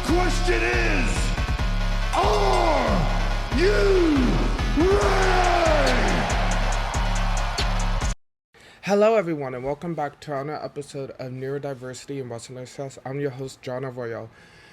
question is, are you ready? Hello everyone and welcome back to another episode of Neurodiversity and Wrestling Success. I'm your host, John Arroyo,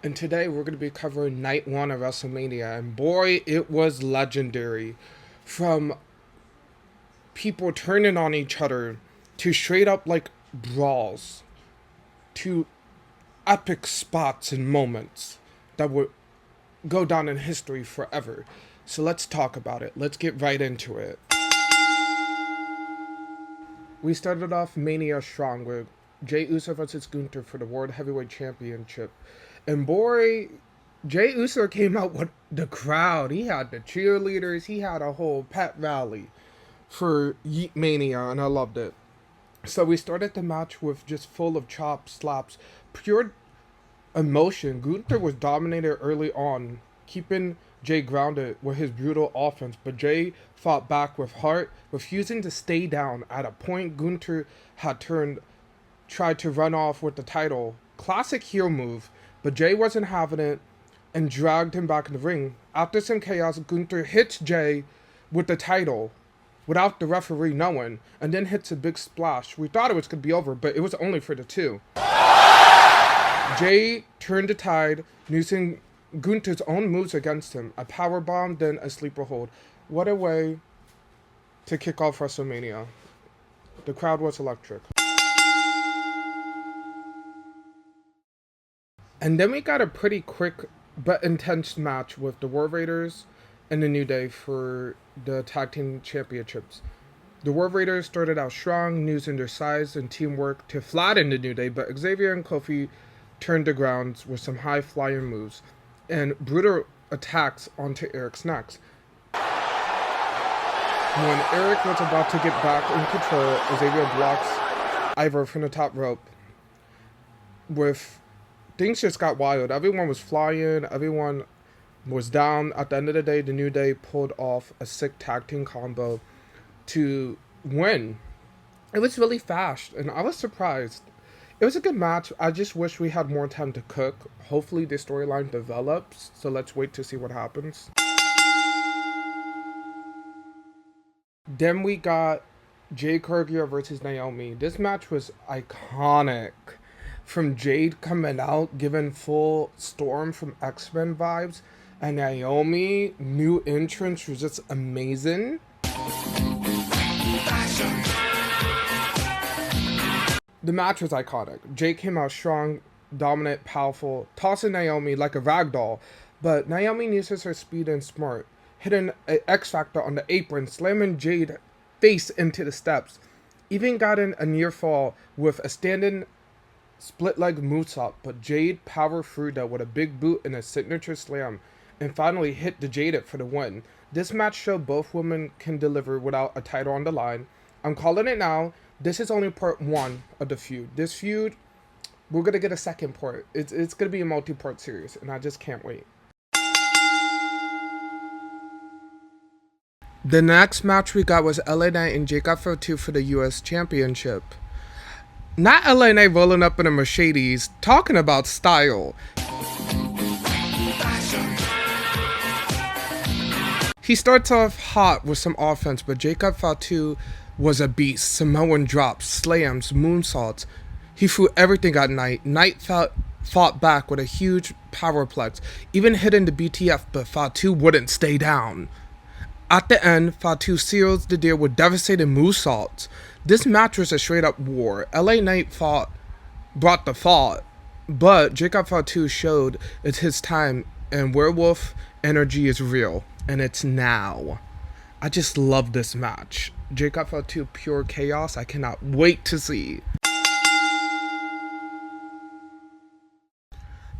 and today we're going to be covering Night 1 of WrestleMania, and boy, it was legendary. From people turning on each other, to straight up like brawls, to epic spots and moments that would go down in history forever. So let's talk about it. Let's get right into it. We started off Mania strong with Jey Uso versus Gunther for the World Heavyweight Championship. And boy, Jey Uso came out with the crowd. He had the cheerleaders. He had a whole pet rally for Mania, and I loved it. So we started the match with just full of chops, slaps, pure emotion. Gunther was dominated early on, keeping Jey grounded with his brutal offense, but Jey fought back with heart, refusing to stay down. At a point, Gunther had tried to run off with the title. Classic heel move, but Jey wasn't having it and dragged him back in the ring. After some chaos, Gunther hits Jey with the title without the referee knowing, and then hits a big splash. We thought it was going to be over, but it was only for the two. Jey turned the tide, using Gunther's own moves against him. A powerbomb, then a sleeper hold. What a way to kick off WrestleMania. The crowd was electric. And then we got a pretty quick but intense match with the War Raiders and the New Day for the Tag Team Championships. The War Raiders started out strong, using their size and teamwork to flatten the New Day, but Xavier and Kofi turned the grounds with some high-flying moves and brutal attacks onto Eric's necks. When Eric was about to get back in control, Xavier blocks Ivor from the top rope. Things just got wild. Everyone was flying, everyone was down. At the end of the day, the New Day pulled off a sick tag team combo to win. It was really fast, and I was surprised. It was a good match. I just wish we had more time to cook. Hopefully the storyline develops, so let's wait to see what happens. Then we got Jade Cargill versus Naomi. This match was iconic. From Jade coming out, giving full Storm from X-Men vibes, and Naomi, new entrance, was just amazing. The match was iconic. Jade came out strong, dominant, powerful, tossing Naomi like a ragdoll, but Naomi uses her speed and smart, hitting an X-Factor on the apron, slamming Jade face into the steps. Even got in a near fall with a standing split leg moonsault, but Jade powered through that with a big boot and a signature slam, and finally hit the Jade for the win. This match showed both women can deliver without a title on the line. I'm calling it now. This is only part 1 of the feud. This feud, we're going to get a second part. It's going to be a multi-part series, and I just can't wait. The next match we got was LA Knight and Jade Cargill for the US Championship. Not LA Knight rolling up in a Mercedes, talking about style. He starts off hot with some offense, but Jade Cargill was a beast. Samoan drops, slams, moonsaults. He threw everything at Knight. Knight fought back with a huge powerplex, even hitting the BTF, but Fatu wouldn't stay down. At the end, Fatu seals the deal with devastating moonsaults. This match was a straight-up war. LA Knight brought the fault, but Jade Cargill showed it's his time, and werewolf energy is real, and it's now. I just love this match. Jade Cargill, pure chaos. I cannot wait to see.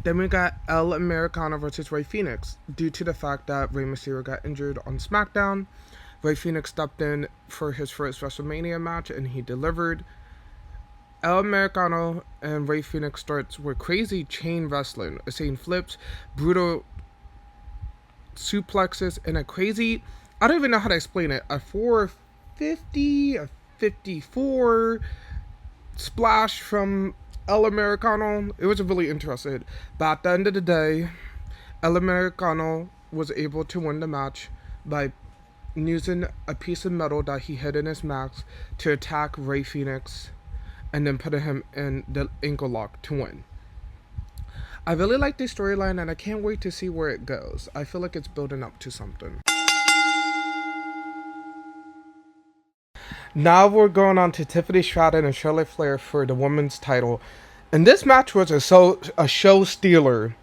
Then we got El Americano versus Rey Fenix. Due to the fact that Rey Mysterio got injured on SmackDown, Rey Fenix stepped in for his first WrestleMania match, and he delivered. El Americano and Rey Fenix starts with crazy chain wrestling, insane flips, brutal suplexes, and a crazy, I don't even know how to explain it, a 450, a 54, splash from El Americano. It was really interesting. But at the end of the day, El Americano was able to win the match by using a piece of metal that he hid in his mask to attack Rey Fenix and then putting him in the ankle lock to win. I really like this storyline and I can't wait to see where it goes. I feel like it's building up to something. Now we're going on to Tiffany Stratton and Charlotte Flair for the women's title. And this match was a show stealer.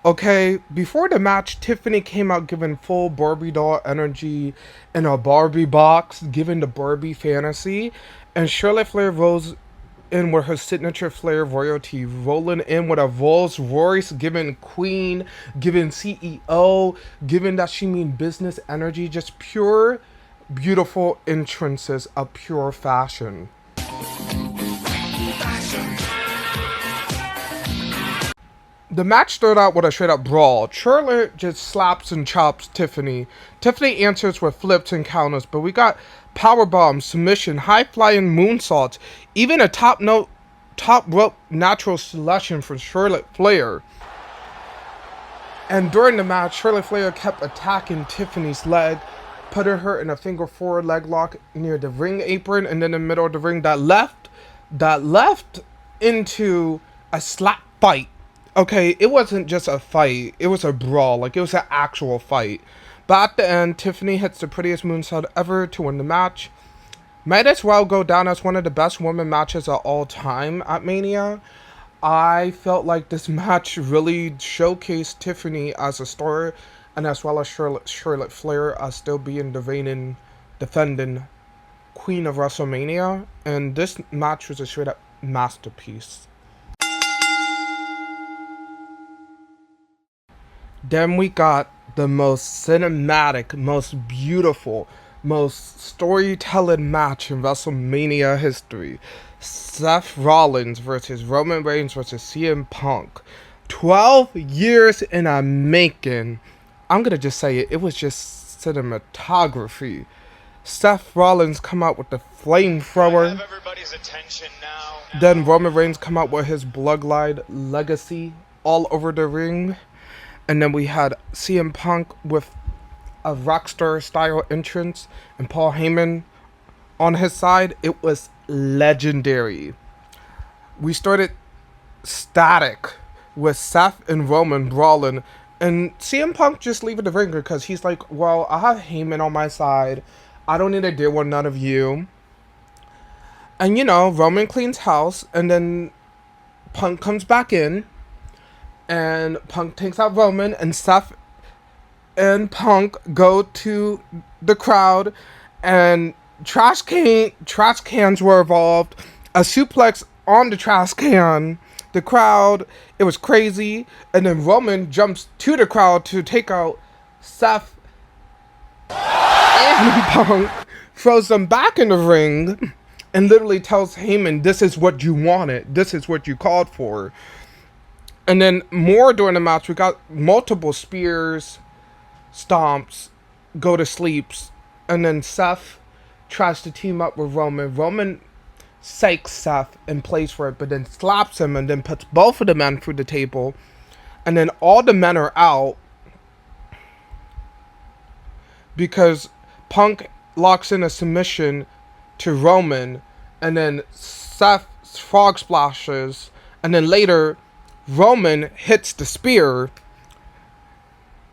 Okay, before the match, Tiffany came out giving full Barbie doll energy in a Barbie box, giving the Barbie fantasy. And Charlotte Flair rose in with her signature Flair royalty, rolling in with a Rolls Royce, giving Queen, giving CEO, giving that she mean business energy, just pure, beautiful entrances of pure fashion. The match started out with a straight up brawl. Charlotte just slaps and chops Tiffany. Tiffany answers with flips and counters, but we got powerbomb, submission, high-flying moonsaults, even a top rope natural selection from Charlotte Flair. And during the match, Charlotte Flair kept attacking Tiffany's leg, putting her in a finger four leg lock near the ring apron and then in the middle of the ring that left into a slap fight. Okay, it wasn't just a fight, it was a brawl, like it was an actual fight. But at the end, Tiffany hits the prettiest moonsault ever to win the match. Might as well go down as one of the best women matches of all time at Mania. I felt like this match really showcased Tiffany as a star, and as well as Charlotte Flair as still being the reigning, defending queen of WrestleMania. And this match was a straight up masterpiece. Then we got the most cinematic, most beautiful, most storytelling match in WrestleMania history. Seth Rollins versus Roman Reigns versus CM Punk. 12 years in a making. I'm going to just say it. It was just cinematography. Seth Rollins come out with the flamethrower. Then Roman Reigns come out with his Bloodline legacy all over the ring. And then we had CM Punk with a Rockstar style entrance and Paul Heyman on his side. It was legendary. We started static with Seth and Roman brawling and CM Punk just leaving the ring because he's like, well, I have Heyman on my side. I don't need to deal with none of you. And you know, Roman cleans house and then Punk comes back in. And Punk takes out Roman, and Seth and Punk go to the crowd, and trash cans were involved. A suplex on the trash can. The crowd, it was crazy. And then Roman jumps to the crowd to take out Seth and Punk, throws them back in the ring, and literally tells Heyman, this is what you wanted. This is what you called for. And then more during the match, we got multiple spears, stomps, go to sleeps. And then Seth tries to team up with Roman. Roman psychs Seth and plays for it, but then slaps him and then puts both of the men through the table. And then all the men are out because Punk locks in a submission to Roman. And then Seth frog splashes. And then later, Roman hits the spear,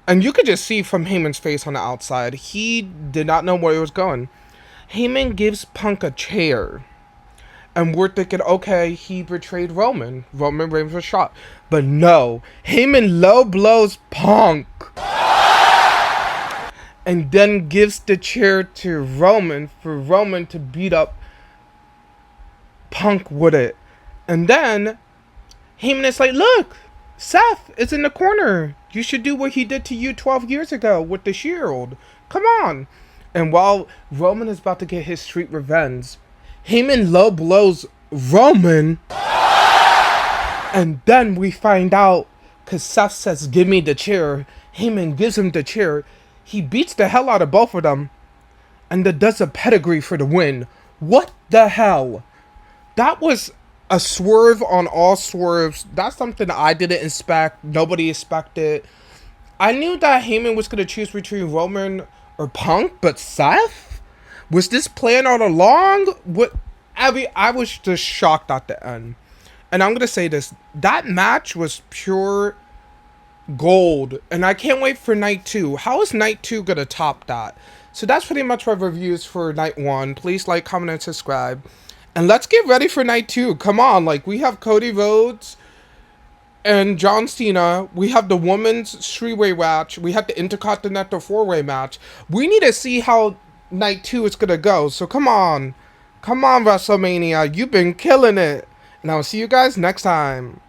and you could just see from Heyman's face on the outside, he did not know where he was going. Heyman gives Punk a chair, and we're thinking, okay, he betrayed Roman. Roman Reigns was shot. But no, Heyman low blows Punk, and then gives the chair to Roman for Roman to beat up Punk with it. And then Heyman is like, look, Seth is in the corner. You should do what he did to you 12 years ago with the Shield. Come on. And while Roman is about to get his street revenge, Heyman low blows Roman. And then we find out, because Seth says, give me the chair. Heyman gives him the chair. He beats the hell out of both of them. And then does a pedigree for the win. What the hell? That was a swerve on all swerves. That's something I didn't expect. Nobody expected. I knew that Heyman was going to choose between Roman or Punk, but Seth? Was this planned all along? I was just shocked at the end. And I'm going to say this. That match was pure gold. And I can't wait for night 2. How is night 2 going to top that? So that's pretty much my reviews for night 1. Please like, comment, and subscribe. And let's get ready for night 2. Come on. Like, we have Cody Rhodes and John Cena. We have the women's 3-way match. We have the Intercontinental 4-way match. We need to see how night 2 is going to go. So come on. Come on, WrestleMania. You've been killing it. And I'll see you guys next time.